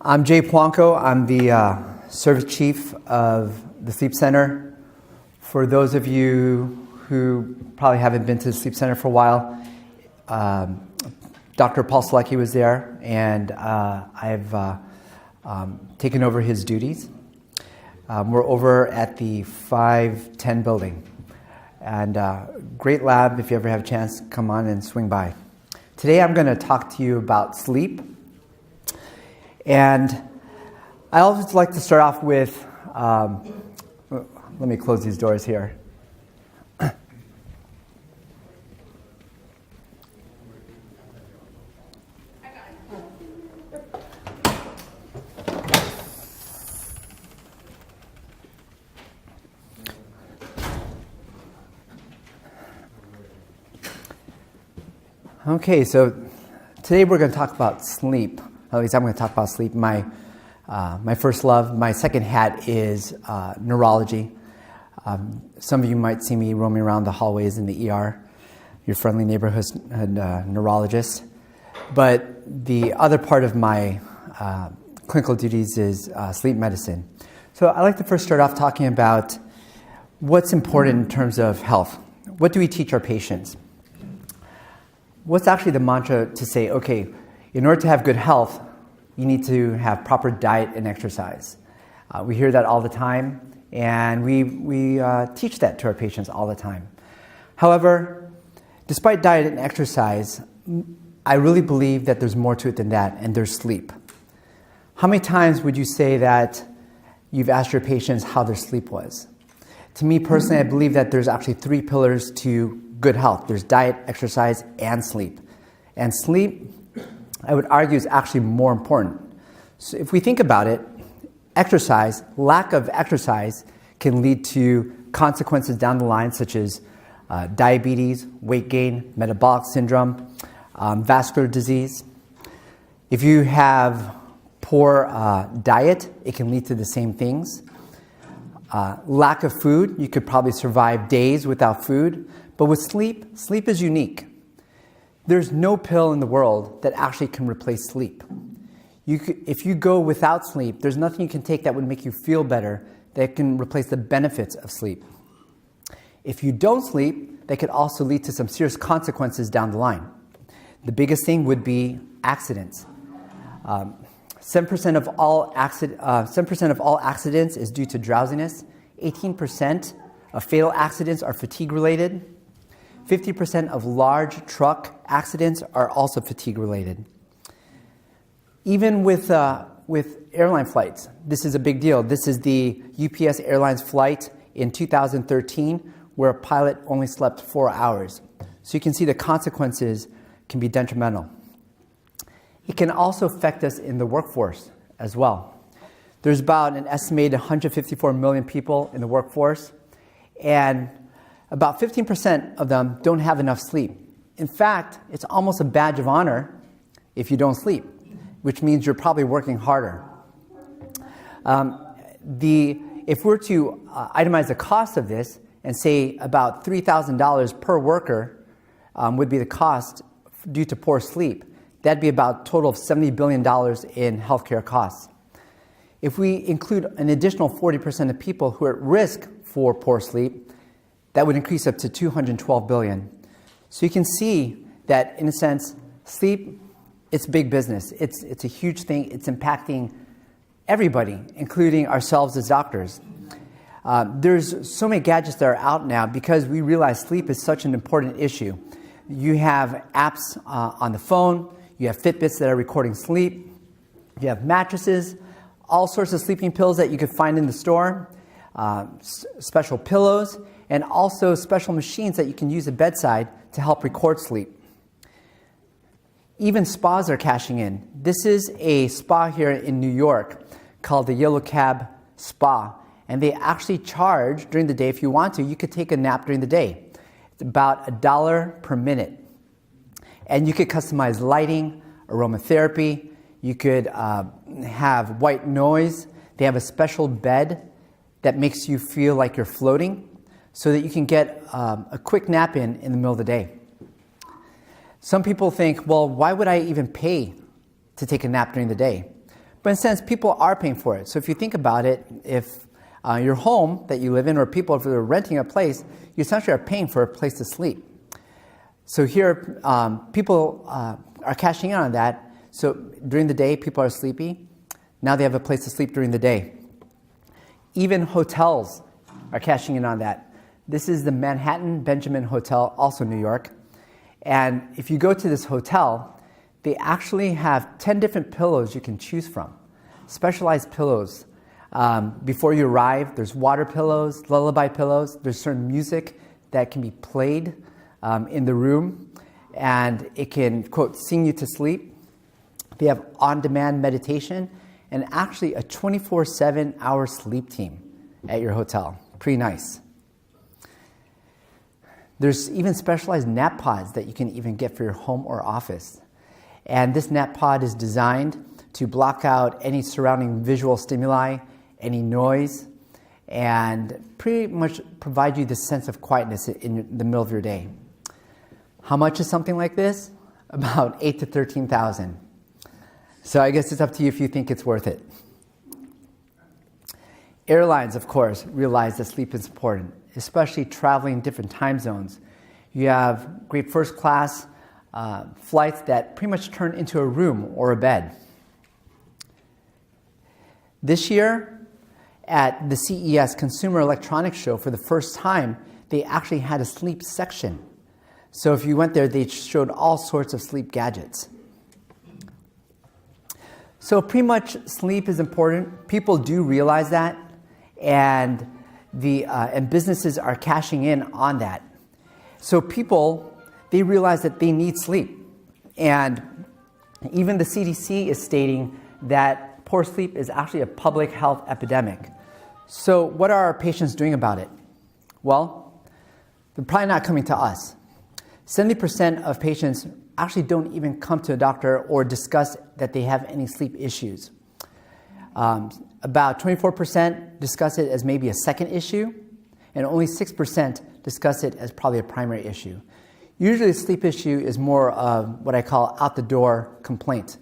I'm Jay Puangco. I'm the service chief of the Sleep Center. For those of you who probably haven't been to the Sleep Center for a while, Dr. Paul Selecki was there, and I've taken over his duties. We're over at the 510 building, and great lab. If you ever have a chance, come on and swing by. Today I'm going to talk to you about sleep. And I always like to start off with, let me close these doors here. Okay, so today we're going to talk about sleep. At least I'm going to talk about sleep. My first love, my second hat is neurology. Some of you might see me roaming around the hallways in the ER, your friendly neighborhood neurologist. But the other part of my clinical duties is sleep medicine. So I'd like to first start off talking about what's important in terms of health. What do we teach our patients? What's actually the mantra to say, okay, in order to have good health, you need to have proper diet and exercise. We hear that all the time, and we teach that to our patients all the time. However, despite diet and exercise, I really believe that there's more to it than that, and there's sleep. How many times would you say that you've asked your patients how their sleep was? To me personally, I believe that there's actually three pillars to good health. There's diet, exercise, and sleep. And sleep, I would argue, is actually more important. So if we think about it, exercise, lack of exercise can lead to consequences down the line such as diabetes, weight gain, metabolic syndrome, vascular disease. If you have poor diet, it can lead to the same things. Lack of food, you could probably survive days without food. But with sleep, sleep is unique. There's no pill in the world that actually can replace sleep. If you go without sleep, there's nothing you can take that would make you feel better that can replace the benefits of sleep. If you don't sleep, that could also lead to some serious consequences down the line. The biggest thing would be accidents. 7% of all accidents is due to drowsiness. 18% of fatal accidents are fatigue-related. 50% of large truck accidents are also fatigue-related. Even with airline flights, this is a big deal. This is the UPS Airlines flight in 2013 where a pilot only slept 4 hours. So you can see the consequences can be detrimental. It can also affect us in the workforce as well. There's about an estimated 154 million people in the workforce, and about 15% of them don't have enough sleep. In fact, it's almost a badge of honor if you don't sleep, which means you're probably working harder. If we're to itemize the cost of this and say about $3,000 per worker would be the cost due to poor sleep, that'd be about a total of $70 billion in healthcare costs. If we include an additional 40% of people who are at risk for poor sleep, that would increase up to $212 billion. So you can see that, in a sense, sleep, it's big business. It's a huge thing. It's impacting everybody, including ourselves as doctors. There's so many gadgets that are out now because we realize sleep is such an important issue. You have apps on the phone. You have Fitbits that are recording sleep. You have mattresses, all sorts of sleeping pills that you could find in the store, special pillows, and also special machines that you can use at bedside to help record sleep. Even spas are cashing in. This is a spa here in New York called the Yellow Cab Spa, and they actually charge during the day. If you want to, you could take a nap during the day. It's about $1 per minute. And you could customize lighting, aromatherapy. You could have white noise. They have a special bed that makes you feel like you're floating so that you can get a quick nap in the middle of the day. Some people think, well, why would I even pay to take a nap during the day? But in a sense, people are paying for it. So if you think about it, if your home that you live in, or people, if they're renting a place, you essentially are paying for a place to sleep. So here, people are cashing in on that. So during the day, people are sleepy. Now they have a place to sleep during the day. Even hotels are cashing in on that. This is the Manhattan Benjamin Hotel, also New York. And if you go to this hotel, they actually have 10 different pillows you can choose from, specialized pillows. Before you arrive, there's water pillows, lullaby pillows. There's certain music that can be played in the room, and it can, quote, sing you to sleep. They have on-demand meditation and actually a 24/7 hour sleep team at your hotel. Pretty nice. There's even specialized nap pods that you can even get for your home or office. And this nap pod is designed to block out any surrounding visual stimuli, any noise, and pretty much provide you this sense of quietness in the middle of your day. How much is something like this? About $8,000 to $13,000. So I guess it's up to you if you think it's worth it. Airlines, of course, realize that sleep is important, especially traveling different time zones. You have great first class flights that pretty much turn into a room or a bed. This year, at the CES Consumer Electronics Show, for the first time, they actually had a sleep section. So if you went there, they showed all sorts of sleep gadgets. So pretty much sleep is important. People do realize that, and businesses are cashing in on that. So people, they realize that they need sleep. And even the CDC is stating that poor sleep is actually a public health epidemic. So what are our patients doing about it? Well, they're probably not coming to us. 70% of patients actually don't even come to a doctor or discuss that they have any sleep issues. About 24% discuss it as maybe a second issue, and only 6% discuss it as probably a primary issue. Usually a sleep issue is more of what I call out-the-door complaint.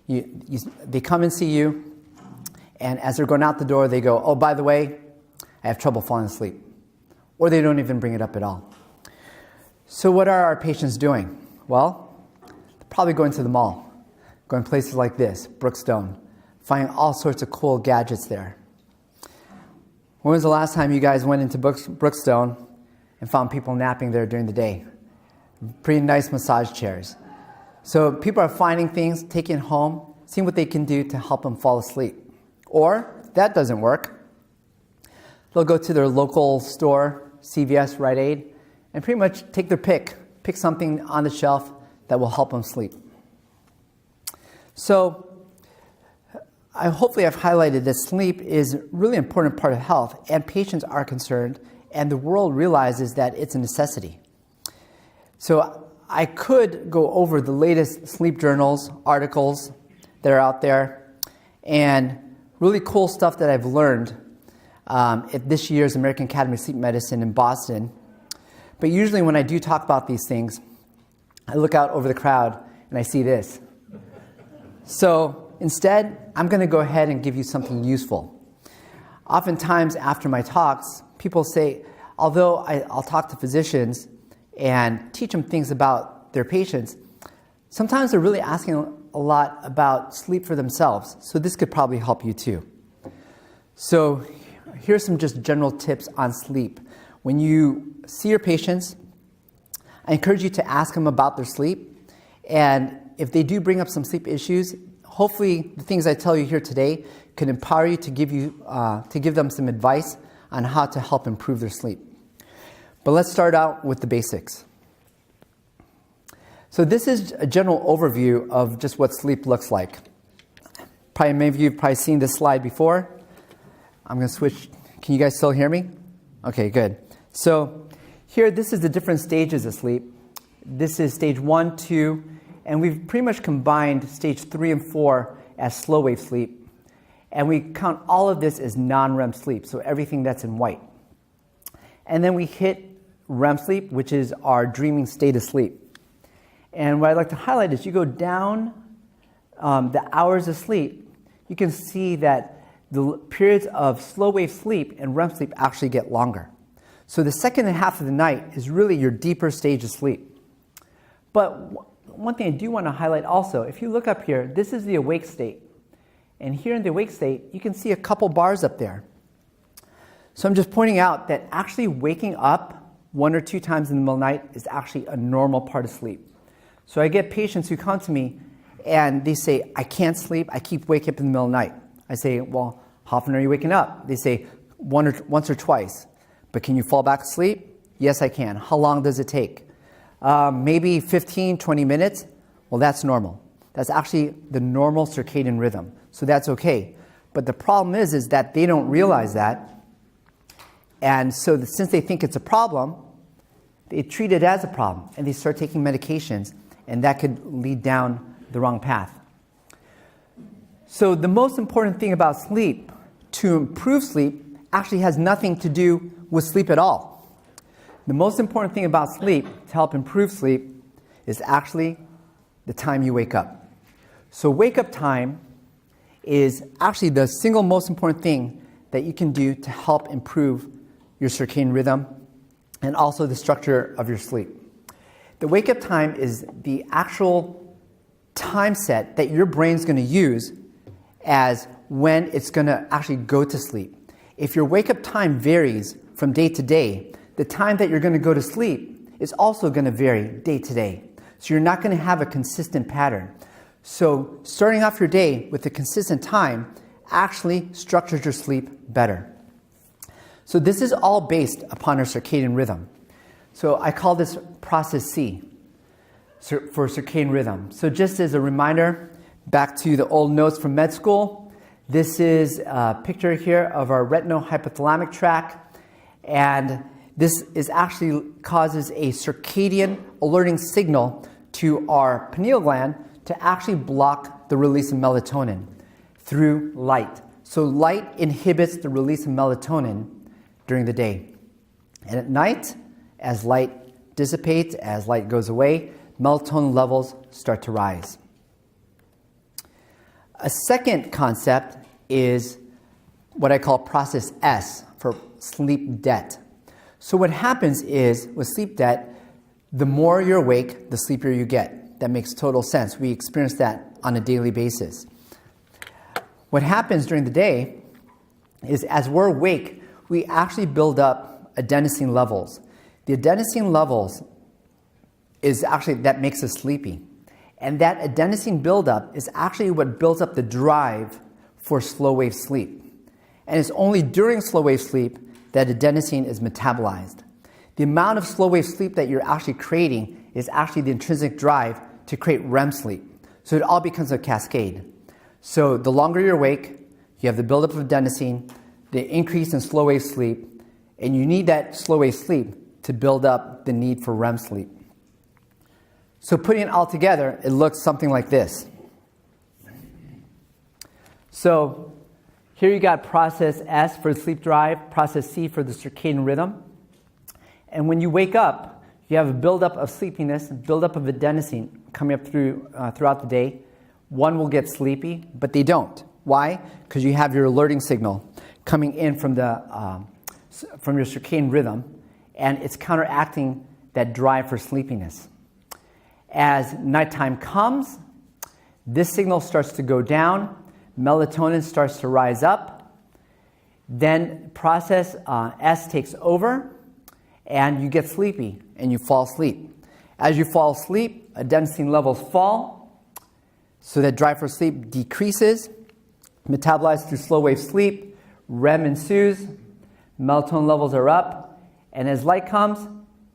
They come and see you, and as they're going out the door, they go, oh, by the way, I have trouble falling asleep. Or they don't even bring it up at all. So what are our patients doing? Well, they're probably going to the mall, going places like this, Brookstone, finding all sorts of cool gadgets there. When was the last time you guys went into Brookstone and found people napping there during the day? Pretty nice massage chairs. So people are finding things, taking it home, seeing what they can do to help them fall asleep. Or, if that doesn't work, they'll go to their local store, CVS, Rite Aid, and pretty much take their pick something on the shelf that will help them sleep. So, hopefully I've highlighted that sleep is a really important part of health, and patients are concerned, and the world realizes that it's a necessity. So I could go over the latest sleep journals, articles that are out there, and really cool stuff that I've learned at this year's American Academy of Sleep Medicine in Boston. But usually when I do talk about these things, I look out over the crowd and I see this. So instead, I'm going to go ahead and give you something useful. Oftentimes after my talks, people say, although I'll talk to physicians and teach them things about their patients, sometimes they're really asking a lot about sleep for themselves. So this could probably help you too. So here's some just general tips on sleep. When you see your patients, I encourage you to ask them about their sleep. And if they do bring up some sleep issues, hopefully the things I tell you here today can empower you to give them some advice on how to help improve their sleep. But let's start out with the basics. So this is a general overview of just what sleep looks like. Probably many of you have probably seen this slide before. I'm going to switch. Can you guys still hear me? Okay, good. So here, this is the different stages of sleep. This is stage 1, 2, and we've pretty much combined stage 3 and 4 as slow wave sleep. And we count all of this as non-REM sleep, so everything that's in white. And then we hit REM sleep, which is our dreaming state of sleep. And what I'd like to highlight is you go down the hours of sleep, you can see that the periods of slow wave sleep and REM sleep actually get longer. So the second half of the night is really your deeper stage of sleep. But one thing I do want to highlight also, if you look up here, this is the awake state. And here in the awake state, you can see a couple bars up there. So I'm just pointing out that actually waking up 1 or 2 times in the middle of the night is actually a normal part of sleep. So I get patients who come to me and they say, I can't sleep, I keep waking up in the middle of the night. I say, well, how often are you waking up? They say, once or twice. But can you fall back asleep? Yes, I can. How long does it take? Maybe 15, 20 minutes. Well, that's normal. That's actually the normal circadian rhythm. So that's okay. But the problem is that they don't realize that. And so since they think it's a problem, they treat it as a problem. And they start taking medications. And that could lead down the wrong path. So the most important thing about sleep, to improve sleep, actually has nothing to do with sleep at all. The most important thing about sleep, to help improve sleep, is actually the time you wake up. So wake up time is actually the single most important thing that you can do to help improve your circadian rhythm and also the structure of your sleep. The wake up time is the actual time set that your brain's going to use as when it's going to actually go to sleep. If your wake up time varies from day to day, the time that you're going to go to sleep is also going to vary day to day. So you're not going to have a consistent pattern. So starting off your day with a consistent time actually structures your sleep better. So this is all based upon our circadian rhythm. So I call this process C for circadian rhythm. So just as a reminder, back to the old notes from med school, this is a picture here of our retinohypothalamic tract, and this is actually causes a circadian alerting signal to our pineal gland to actually block the release of melatonin through light. So light inhibits the release of melatonin during the day. And at night, as light dissipates, as light goes away, melatonin levels start to rise. A second concept is what I call process S for sleep debt. So what happens is with sleep debt, the more you're awake, the sleepier you get. That makes total sense. We experience that on a daily basis. What happens during the day is as we're awake, we actually build up adenosine levels. The adenosine levels is actually that makes us sleepy. And that adenosine buildup is actually what builds up the drive for slow wave sleep. And it's only during slow wave sleep that adenosine is metabolized. The amount of slow wave sleep that you're actually creating is actually the intrinsic drive to create REM sleep. So it all becomes a cascade. So the longer you're awake, you have the buildup of adenosine, the increase in slow wave sleep, and you need that slow wave sleep to build up the need for REM sleep. So putting it all together, it looks something like this. So here you got process S for the sleep drive, process C for the circadian rhythm. And when you wake up, you have a buildup of sleepiness, buildup of adenosine coming up throughout the day. One will get sleepy, but they don't. Why? Because you have your alerting signal coming in from your circadian rhythm, and it's counteracting that drive for sleepiness. As nighttime comes, this signal starts to go down, melatonin starts to rise up, then process S takes over, and you get sleepy, and you fall asleep. As you fall asleep, adenosine levels fall, so that drive for sleep decreases, metabolized through slow wave sleep, REM ensues, melatonin levels are up, and as light comes,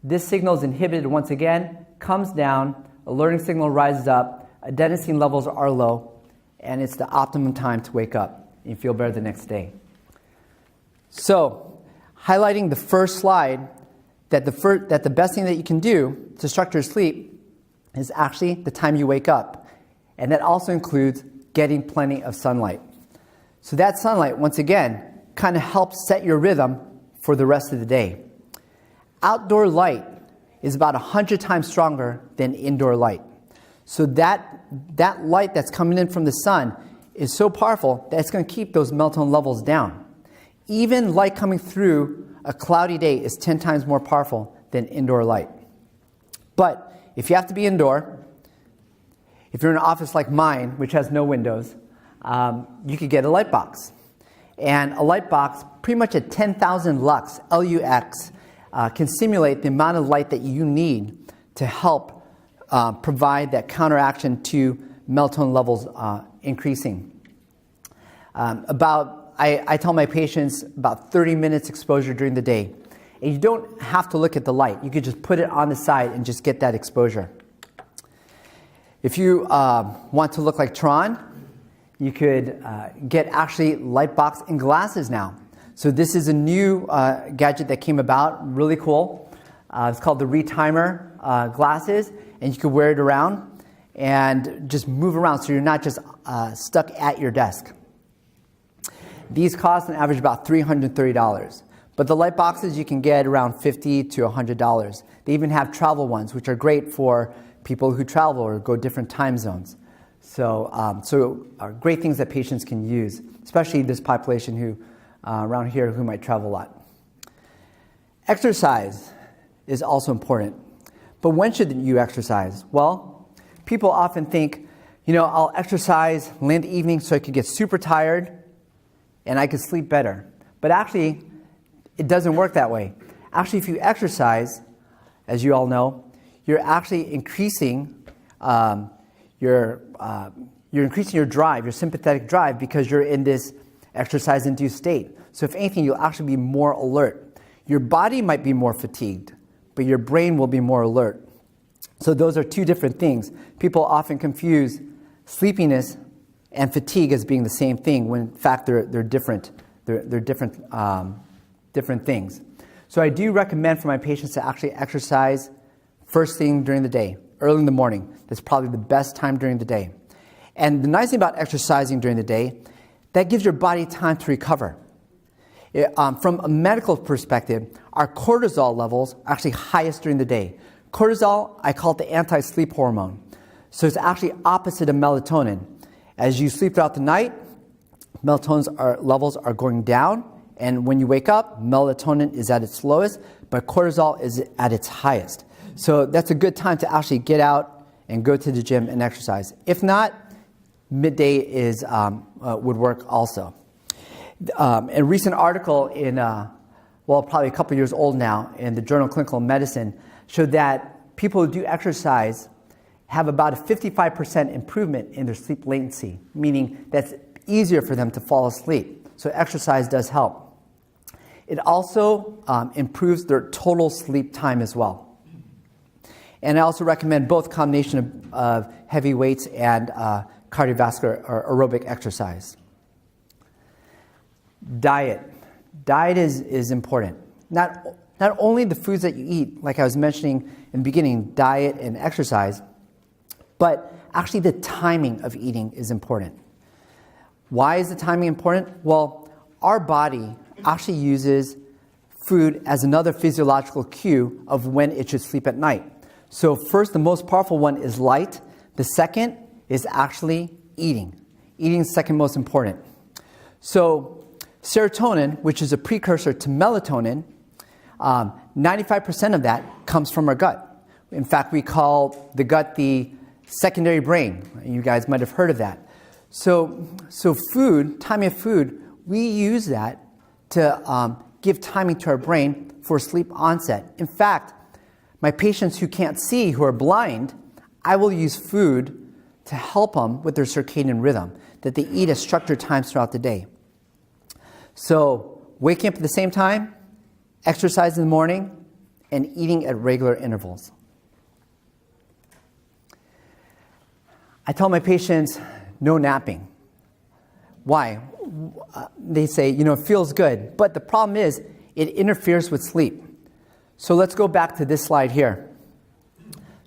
this signal is inhibited once again, comes down, alerting signal rises up, adenosine levels are low, and it's the optimum time to wake up and feel better the next day. So, highlighting the first slide, that the best thing that you can do to structure sleep is actually the time you wake up. And that also includes getting plenty of sunlight. So that sunlight, once again, kind of helps set your rhythm for the rest of the day. Outdoor light is about 100 times stronger than indoor light. So that light that's coming in from the sun is so powerful that it's going to keep those melatonin levels down. Even light coming through a cloudy day is 10 times more powerful than indoor light. But if you have to be indoor, if you're in an office like mine, which has no windows, you could get a Lightbox. And a Lightbox, pretty much at 10,000 lux, LUX, can simulate the amount of light that you need to help provide that counteraction to melatonin levels increasing. I tell my patients about 30 minutes exposure during the day. And you don't have to look at the light. You could just put it on the side and just get that exposure. If you want to look like Tron, you could get actually Lightbox in glasses now. So this is a new gadget that came about, really cool. It's called the Retimer glasses, and you can wear it around and just move around so you're not just stuck at your desk. These cost on average about $330. But the Lightboxes you can get around $50 to $100. They even have travel ones, which are great for people who travel or go different time zones. So great things that patients can use, especially this population who around here who might travel a lot. Exercise is also important. But when should you exercise? Well, people often think, I'll exercise late in the evening so I could get super tired and I could sleep better. But actually, it doesn't work that way. Actually, if you exercise, as you all know, you're actually increasing your drive, your sympathetic drive, because you're in this exercise-induced state. So if anything, you'll actually be more alert. Your body might be more fatigued, but your brain will be more alert. So those are two different things. People often confuse sleepiness and fatigue as being the same thing, when in fact they're different. They're different things. So I do recommend for my patients to actually exercise first thing during the day, early in the morning. That's probably the best time during the day. And the nice thing about exercising during the day, that gives your body time to recover. From a medical perspective, our cortisol levels are actually highest during the day. Cortisol, I call it the anti-sleep hormone. So it's actually opposite of melatonin. As you sleep throughout the night, melatonin levels are going down, and when you wake up, melatonin is at its lowest, but cortisol is at its highest. So that's a good time to actually get out and go to the gym and exercise. If not, midday would work also. A recent article in, probably a couple years old now, in the Journal of Clinical Medicine showed that people who do exercise have about a 55% improvement in their sleep latency, meaning that's easier for them to fall asleep. So exercise does help. It also improves their total sleep time as well. And I also recommend both combination of heavy weights and cardiovascular or aerobic exercise. Diet. Diet is important. Not only the foods that you eat, like I was mentioning in the beginning, diet and exercise, but actually the timing of eating is important. Why is the timing important? Well, our body actually uses food as another physiological cue of when it should sleep at night. So first, the most powerful one is light. The second is actually eating. Eating is second most important. So serotonin, which is a precursor to melatonin, 95% of that comes from our gut. In fact, we call the gut the secondary brain. You guys might have heard of that. So food, timing of food, we use that to give timing to our brain for sleep onset. In fact, my patients who can't see, who are blind, I will use food to help them with their circadian rhythm, that they eat at structured times throughout the day. So waking up at the same time, exercise in the morning, and eating at regular intervals. I tell my patients, no napping. Why? They say, it feels good. But the problem is, it interferes with sleep. So let's go back to this slide here.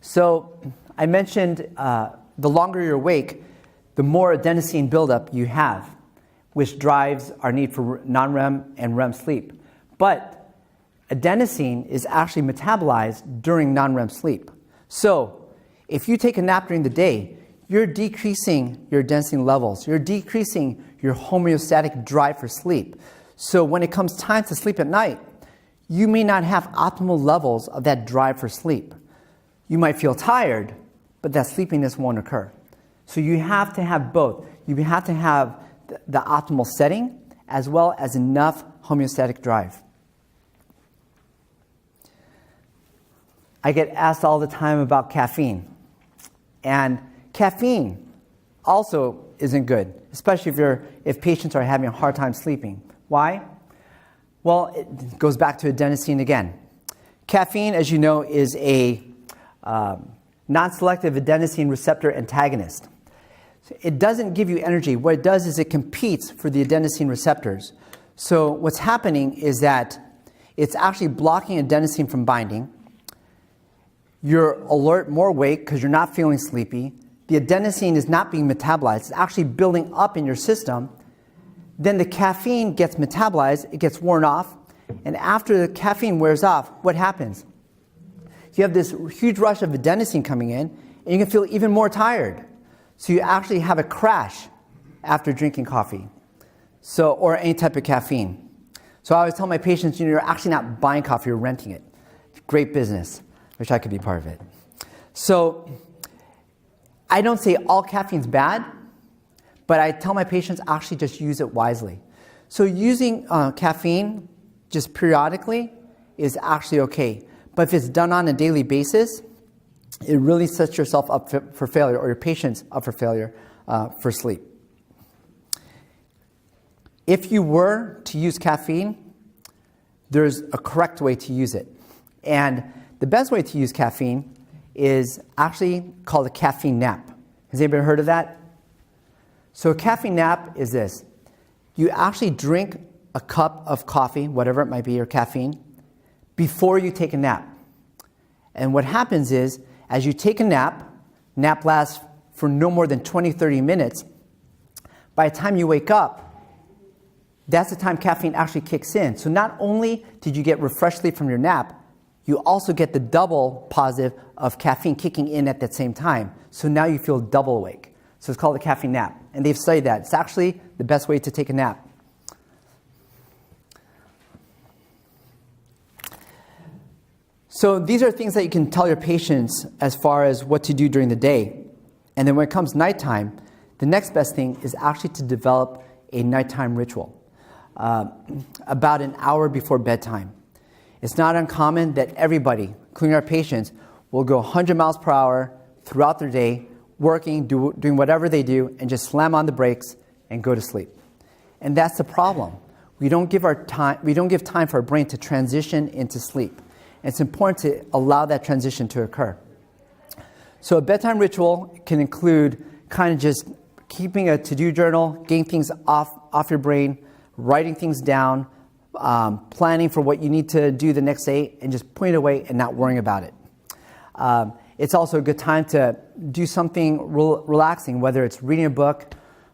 So I mentioned the longer you're awake, the more adenosine buildup you have, which drives our need for non-REM and REM sleep. But adenosine is actually metabolized during non-REM sleep. So if you take a nap during the day, you're decreasing your adenosine levels. You're decreasing your homeostatic drive for sleep. So when it comes time to sleep at night, you may not have optimal levels of that drive for sleep. You might feel tired, but that sleepiness won't occur. So you have to have both. You have to have the optimal setting as well as enough homeostatic drive. I get asked all the time about caffeine. And caffeine also isn't good, especially if patients are having a hard time sleeping. Why? Well, it goes back to adenosine again. Caffeine, as you know, is a non-selective adenosine receptor antagonist. It doesn't give you energy. What it does is it competes for the adenosine receptors. So what's happening is that it's actually blocking adenosine from binding. You're alert, more awake because you're not feeling sleepy. The adenosine is not being metabolized. It's actually building up in your system. Then the caffeine gets metabolized. It gets worn off. And after the caffeine wears off, what happens? You have this huge rush of adenosine coming in, and you can feel even more tired. So you actually have a crash after drinking coffee, or any type of caffeine. So I always tell my patients, you're actually not buying coffee, you're renting it. Great business. Wish I could be part of it. So I don't say all caffeine's bad, but I tell my patients actually just use it wisely. So using caffeine just periodically is actually okay. But if it's done on a daily basis, it really sets yourself up for failure, or your patients up for failure for sleep. If you were to use caffeine, there's a correct way to use it. And the best way to use caffeine is actually called a caffeine nap. Has anybody heard of that? So a caffeine nap is this. You actually drink a cup of coffee, whatever it might be, or caffeine, before you take a nap. And what happens is, as you take a nap lasts for no more than 20, 30 minutes. By the time you wake up, that's the time caffeine actually kicks in. So not only did you get refreshed sleep from your nap, you also get the double positive of caffeine kicking in at that same time. So now you feel double awake. So it's called a caffeine nap. And they've studied that. It's actually the best way to take a nap. So these are things that you can tell your patients as far as what to do during the day. And then when it comes nighttime, the next best thing is actually to develop a nighttime ritual about an hour before bedtime. It's not uncommon that everybody, including our patients, will go 100 miles per hour throughout their day, working, doing whatever they do, and just slam on the brakes and go to sleep. And that's the problem. We don't give time for our brain to transition into sleep. And it's important to allow that transition to occur. So a bedtime ritual can include kind of just keeping a to-do journal, getting things off your brain, writing things down, planning for what you need to do the next day, and just putting it away and not worrying about it. It's also a good time to do something relaxing, whether it's reading a book,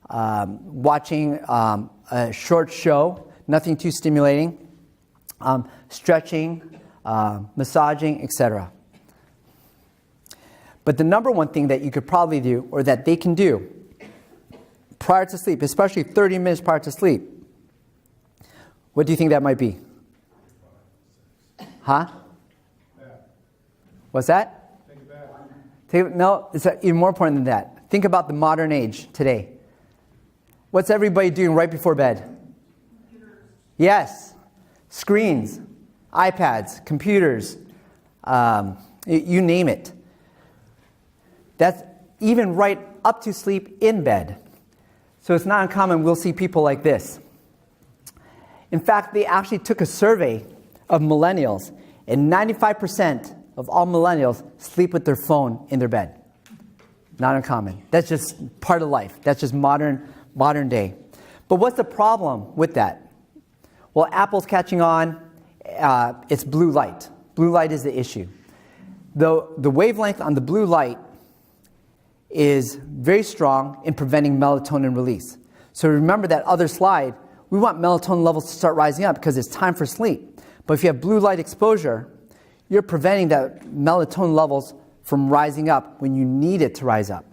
watching a short show, nothing too stimulating, stretching, massaging, etc. But the number one thing that you could probably do, or that they can do prior to sleep, especially 30 minutes prior to sleep, what do you think that might be? Huh? What's that? Take a bath. No, it's even more important than that. Think about the modern age today. What's everybody doing right before bed? Computers. Yes. Screens, iPads, computers, you name it. That's even right up to sleep in bed. So it's not uncommon we'll see people like this. In fact, they actually took a survey of millennials, and 95% of all millennials sleep with their phone in their bed. Not uncommon. That's just part of life. That's just modern day. But what's the problem with that? Well, Apple's catching on. It's blue light. Blue light is the issue. The wavelength on the blue light is very strong in preventing melatonin release. So remember that other slide. We want melatonin levels to start rising up because it's time for sleep. But if you have blue light exposure, you're preventing that melatonin levels from rising up when you need it to rise up.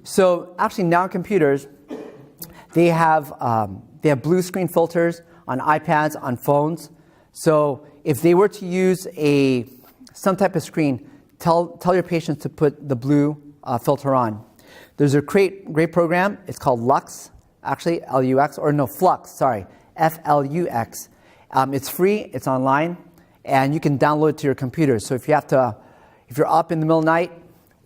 So actually now computers, they have blue screen filters on iPads, on phones. So if they were to use some type of screen, tell your patients to put the blue filter on. There's a great program. It's called Lux, actually, L-U-X, or no, Flux, sorry, F-L-U-X. It's free, it's online, and you can download it to your computer. So if you're up in the middle of the night,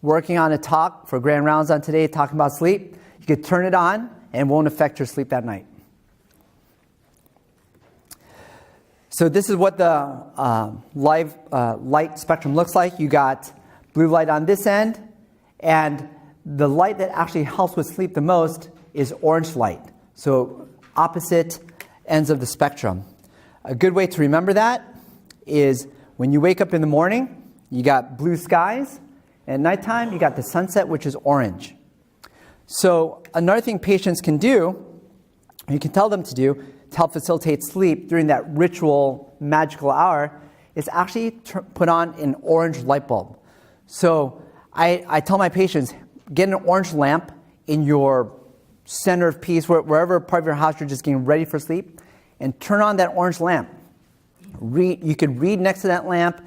working on a talk for Grand Rounds on today, talking about sleep, you could turn it on and it won't affect your sleep that night. So this is what the light spectrum looks like. You got blue light on this end, and the light that actually helps with sleep the most is orange light. So opposite ends of the spectrum. A good way to remember that is when you wake up in the morning, you got blue skies, and at nighttime, you got the sunset, which is orange. So another thing patients can do, you can tell them to do, to help facilitate sleep during that ritual, magical hour, is actually put on an orange light bulb. So I tell my patients, get an orange lamp in your center of peace, wherever part of your house you're just getting ready for sleep, and turn on that orange lamp. You could read next to that lamp.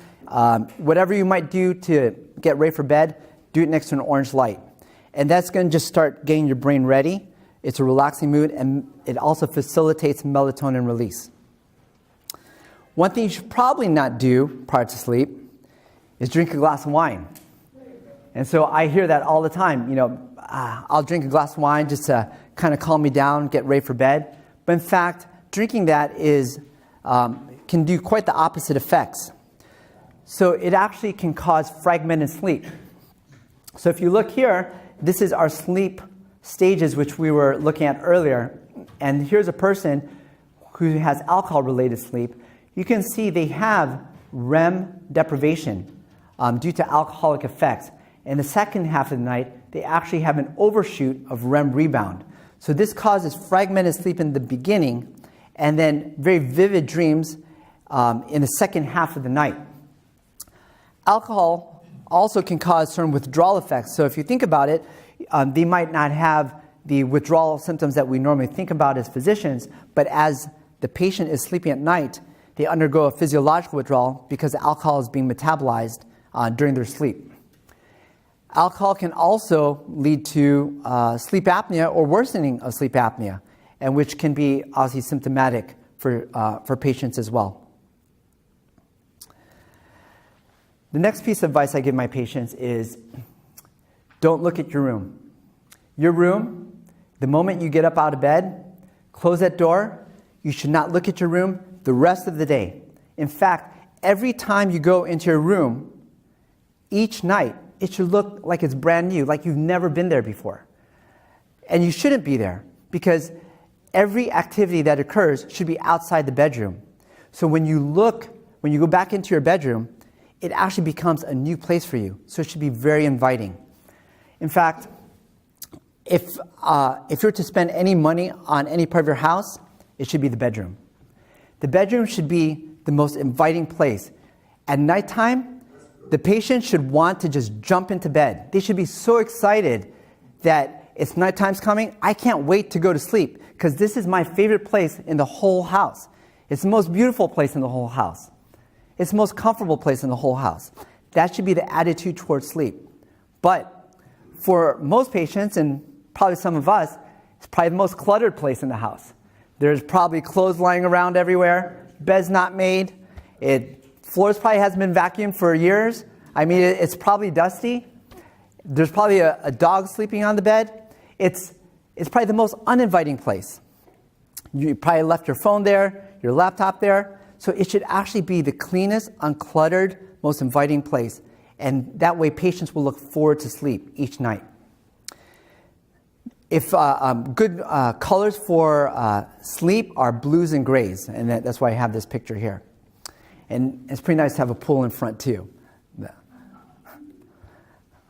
Whatever you might do to get ready for bed, do it next to an orange light. And that's going to just start getting your brain ready. It's a relaxing mood, and it also facilitates melatonin release. One thing you should probably not do prior to sleep is drink a glass of wine. And so I hear that all the time. I'll drink a glass of wine just to kind of calm me down, get ready for bed. But in fact, drinking that can do quite the opposite effects. So it actually can cause fragmented sleep. So if you look here, this is our sleep stages, which we were looking at earlier. And here's a person who has alcohol-related sleep. You can see they have REM deprivation due to alcoholic effects. In the second half of the night, they actually have an overshoot of REM rebound. So this causes fragmented sleep in the beginning and then very vivid dreams in the second half of the night. Alcohol also can cause certain withdrawal effects. So if you think about it, they might not have the withdrawal symptoms that we normally think about as physicians, but as the patient is sleeping at night, they undergo a physiological withdrawal because the alcohol is being metabolized during their sleep. Alcohol can also lead to sleep apnea or worsening of sleep apnea, and which can be obviously symptomatic for patients as well. The next piece of advice I give my patients is don't look at your room. Your room, the moment you get up out of bed, close that door. You should not look at your room the rest of the day. In fact, every time you go into your room, each night, it should look like it's brand new, like you've never been there before. And you shouldn't be there because every activity that occurs should be outside the bedroom. So when you go back into your bedroom, it actually becomes a new place for you. So it should be very inviting. In fact, if you're to spend any money on any part of your house, it should be the bedroom. The bedroom should be the most inviting place. At nighttime, the patient should want to just jump into bed. They should be so excited that it's nighttime's coming. I can't wait to go to sleep because this is my favorite place in the whole house. It's the most beautiful place in the whole house. It's the most comfortable place in the whole house. That should be the attitude towards sleep. But for most patients, and probably some of us, it's probably the most cluttered place in the house. There's probably clothes lying around everywhere, bed's not made, floors probably hasn't been vacuumed for years. I mean, it's probably dusty. There's probably a dog sleeping on the bed. It's probably the most uninviting place. You probably left your phone there, your laptop there. So it should actually be the cleanest, uncluttered, most inviting place. And that way patients will look forward to sleep each night. If good colors for sleep are blues and grays, and that's why I have this picture here. And it's pretty nice to have a pool in front too.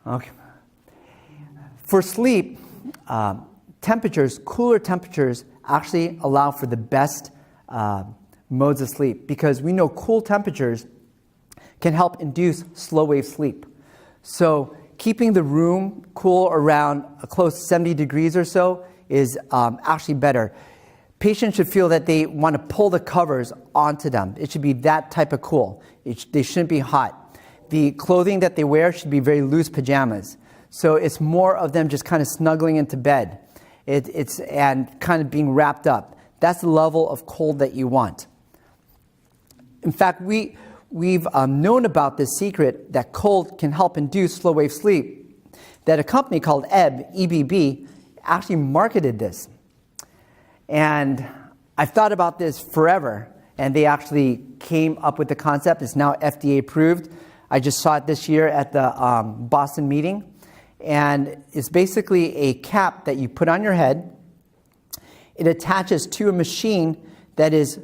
Okay. For sleep, cooler temperatures actually allow for the best modes of sleep because we know cool temperatures can help induce slow wave sleep. So keeping the room cool around a close 70 degrees or so is actually better. Patients should feel that they want to pull the covers onto them. It should be that type of cool. They shouldn't be hot. The clothing that they wear should be very loose pajamas. So it's more of them just kind of snuggling into bed. And kind of being wrapped up. That's the level of cold that you want. In fact, we've known about this secret that cold can help induce slow wave sleep, that a company called EBB actually marketed this. And I've thought about this forever, and they actually came up with the concept. It's now FDA approved. I just saw it this year at the Boston meeting. And it's basically a cap that you put on your head. It attaches to a machine that is,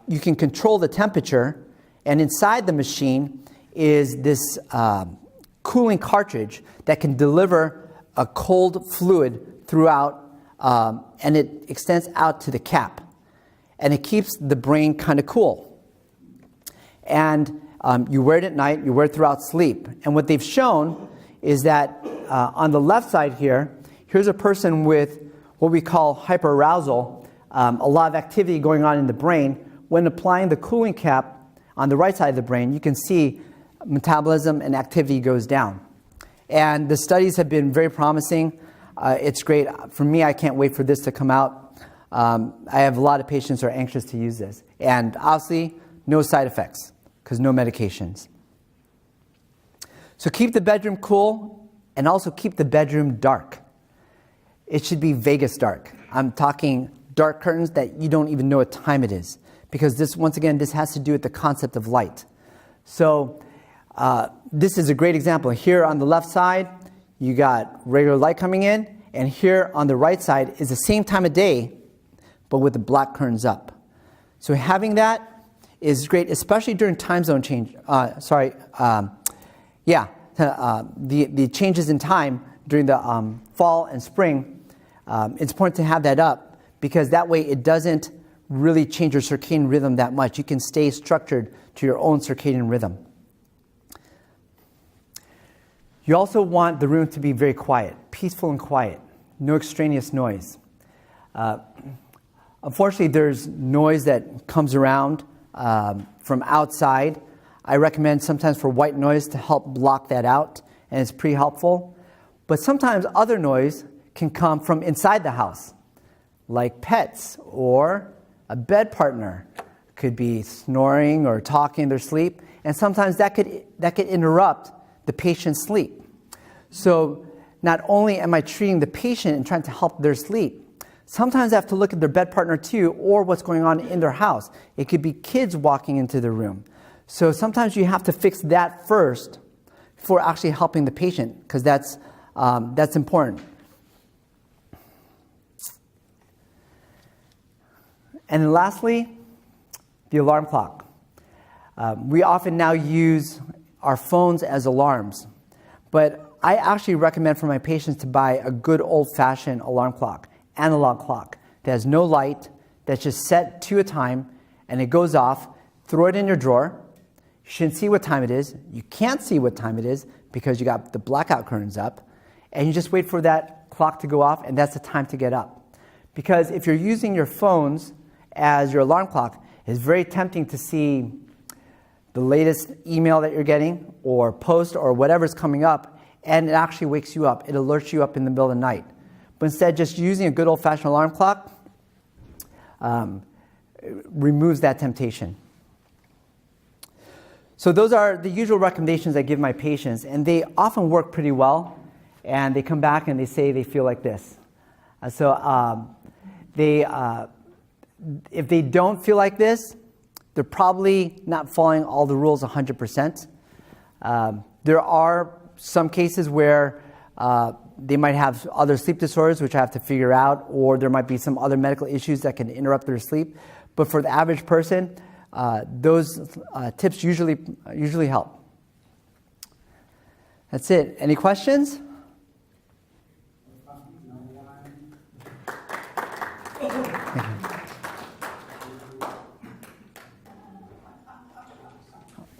you can control the temperature, and inside the machine is this cooling cartridge that can deliver a cold fluid throughout, and it extends out to the cap. And it keeps the brain kind of cool. And you wear it at night, you wear it throughout sleep. And what they've shown is that on the left side here, here's a person with what we call hyperarousal, a lot of activity going on in the brain. When applying the cooling cap on the right side of the brain, you can see metabolism and activity goes down. And the studies have been very promising. It's great. For me, I can't wait for this to come out. I have a lot of patients who are anxious to use this. And obviously, no side effects, because no medications. So keep the bedroom cool, and also keep the bedroom dark. It should be Vegas dark. I'm talking dark curtains that you don't even know what time it is. Because this, once again, this has to do with the concept of light. So this is a great example. Here on the left side, you got regular light coming in, and here on the right side is the same time of day, but with the black curtains up. So having that is great, especially during time zone change. The changes in time during the fall and spring. It's important to have that up because that way it doesn't really change your circadian rhythm that much. You can stay structured to your own circadian rhythm. You also want the room to be very quiet, peaceful and quiet, no extraneous noise. Unfortunately, there's noise that comes around from outside. I recommend sometimes for white noise to help block that out, and it's pretty helpful. But sometimes other noise can come from inside the house, like pets or a bed partner could be snoring or talking in their sleep, and sometimes that could interrupt the patient's sleep. So not only am I treating the patient and trying to help their sleep, sometimes I have to look at their bed partner too, or what's going on in their house. It could be kids walking into the room. So sometimes you have to fix that first before actually helping the patient, because that's important. And then lastly, the alarm clock. We often now use our phones as alarms, but I actually recommend for my patients to buy a good old-fashioned alarm clock, analog clock, that has no light, that's just set to a time, and it goes off. Throw it in your drawer. You shouldn't see what time it is. You can't see what time it is because you got the blackout curtains up, and you just wait for that clock to go off, and that's the time to get up. Because if you're using your phones as your alarm clock, it's very tempting to see the latest email that you're getting or post or whatever's coming up, and it actually wakes you up. It alerts you up in the middle of the night. But instead, just using a good old-fashioned alarm clock removes that temptation. So those are the usual recommendations I give my patients, and they often work pretty well, and they come back and they say they feel like this. If they don't feel like this, they're probably not following all the rules 100%. There are some cases where they might have other sleep disorders, which I have to figure out, or there might be some other medical issues that can interrupt their sleep. But for the average person, those tips usually help. That's it. Any questions?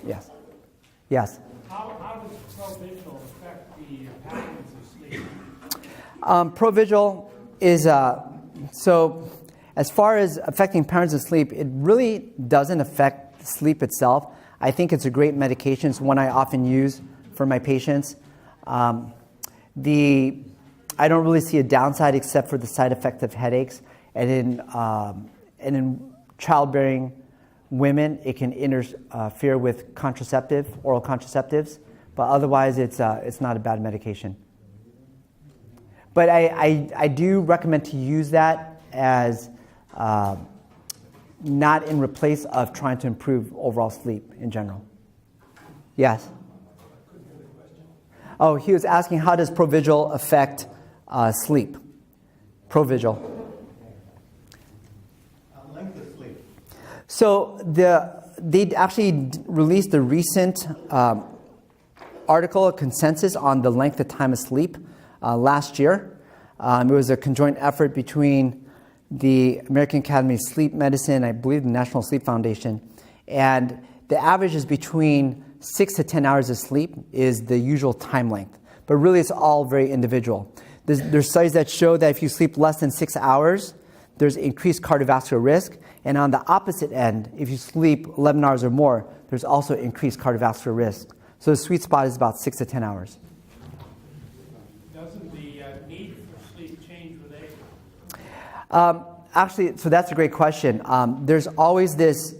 Yes. Yes. How does Provigil affect the Provigil is, so as far as affecting patterns of sleep, it really doesn't affect sleep itself. I think it's a great medication. It's one I often use for my patients. I don't really see a downside except for the side effect of headaches. And in childbearing women, it can interfere with oral contraceptives. But otherwise, it's not a bad medication. But I do recommend to use that as not in replace of trying to improve overall sleep in general. Yes? Oh, he was asking, how does Provigil affect sleep? Provigil. Length of sleep. So they actually released a recent article, a consensus on the length of time of sleep last year. It was a conjoint effort between the American Academy of Sleep Medicine, I believe the National Sleep Foundation, and the average is between 6 to 10 hours of sleep is the usual time length. But really it's all very individual. There's studies that show that if you sleep less than 6 hours, there's increased cardiovascular risk. And on the opposite end, if you sleep 11 hours or more, there's also increased cardiovascular risk. So the sweet spot is about 6 to 10 hours. Doesn't the need for sleep change with age? Actually, so that's a great question. There's always this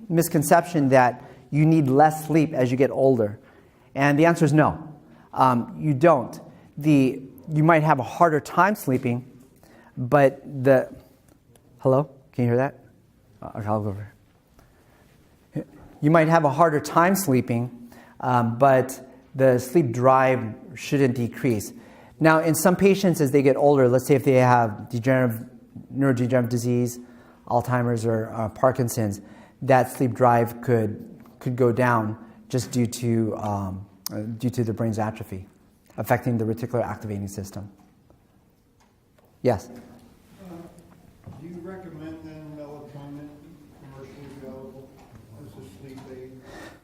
misconception that you need less sleep as you get older. And the answer is no. You don't. You might have a harder time sleeping, but hello? Can you hear that? Okay, I'll go over. You might have a harder time sleeping, but the sleep drive shouldn't decrease. Now, in some patients, as they get older, let's say if they have neurodegenerative disease, Alzheimer's or Parkinson's, that sleep drive could go down just due to the brain's atrophy, affecting the reticular activating system. Yes? Do you recommend then melatonin commercially available as a sleep aid?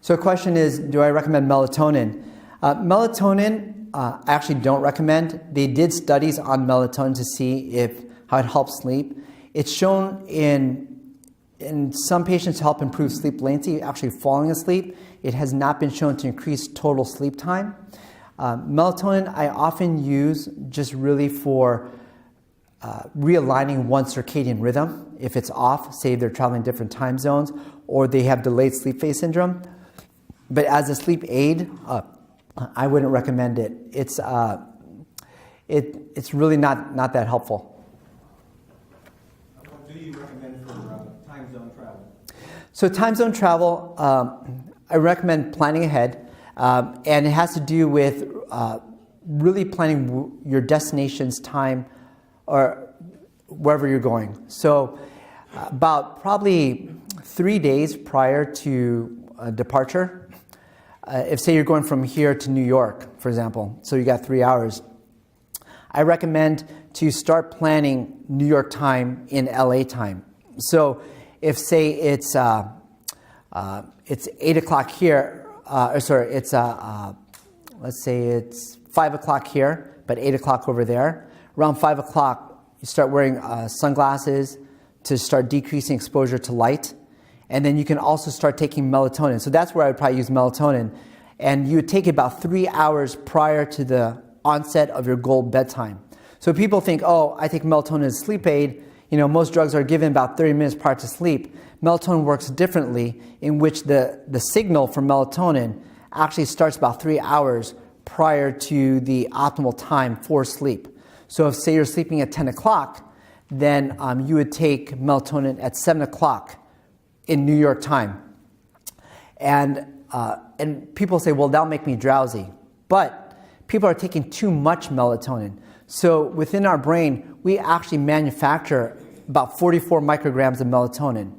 So the question is, do I recommend melatonin? Melatonin, I actually don't recommend. They did studies on melatonin to see how it helps sleep. It's shown in some patients to help improve sleep latency, actually falling asleep. It has not been shown to increase total sleep time. Melatonin I often use just really for realigning one's circadian rhythm. If it's off, say they're traveling different time zones, or they have delayed sleep phase syndrome. But as a sleep aid, I wouldn't recommend it. It's really not that helpful. What do you recommend for time zone travel? So time zone travel, I recommend planning ahead, and it has to do with really planning your destination's time or wherever you're going. So about probably 3 days prior to departure, if say you're going from here to New York, for example, so you got 3 hours, I recommend to start planning New York time in LA time. So if say it's 8 o'clock here, let's say it's 5 o'clock here, but 8 o'clock over there. Around 5 o'clock, you start wearing sunglasses to start decreasing exposure to light. And then you can also start taking melatonin. So that's where I would probably use melatonin. And you would take it about 3 hours prior to the onset of your goal bedtime. So people think, oh, I take melatonin as a sleep aid. Most drugs are given about 30 minutes prior to sleep. Melatonin works differently, in which the signal for melatonin actually starts about 3 hours prior to the optimal time for sleep. So if, say, you're sleeping at 10 o'clock, then you would take melatonin at 7 o'clock in New York time. And people say, well, that'll make me drowsy. But people are taking too much melatonin. So within our brain, we actually manufacture about 44 micrograms of melatonin,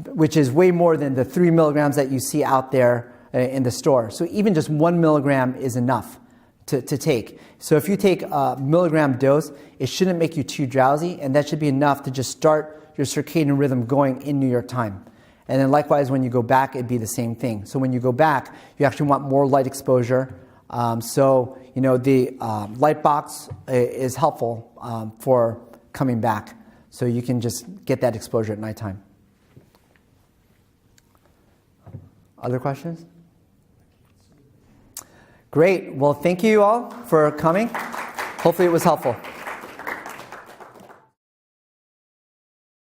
which is way more than the 3 milligrams that you see out there in the store. So even just 1 milligram is enough to take. So if you take a milligram dose, it shouldn't make you too drowsy, and that should be enough to just start your circadian rhythm going in New York time. And then likewise, when you go back, it'd be the same thing. So when you go back, you actually want more light exposure, So, the Lightbox is helpful for coming back. So you can just get that exposure at nighttime. Other questions? Great. Well, thank you all for coming. Hopefully it was helpful.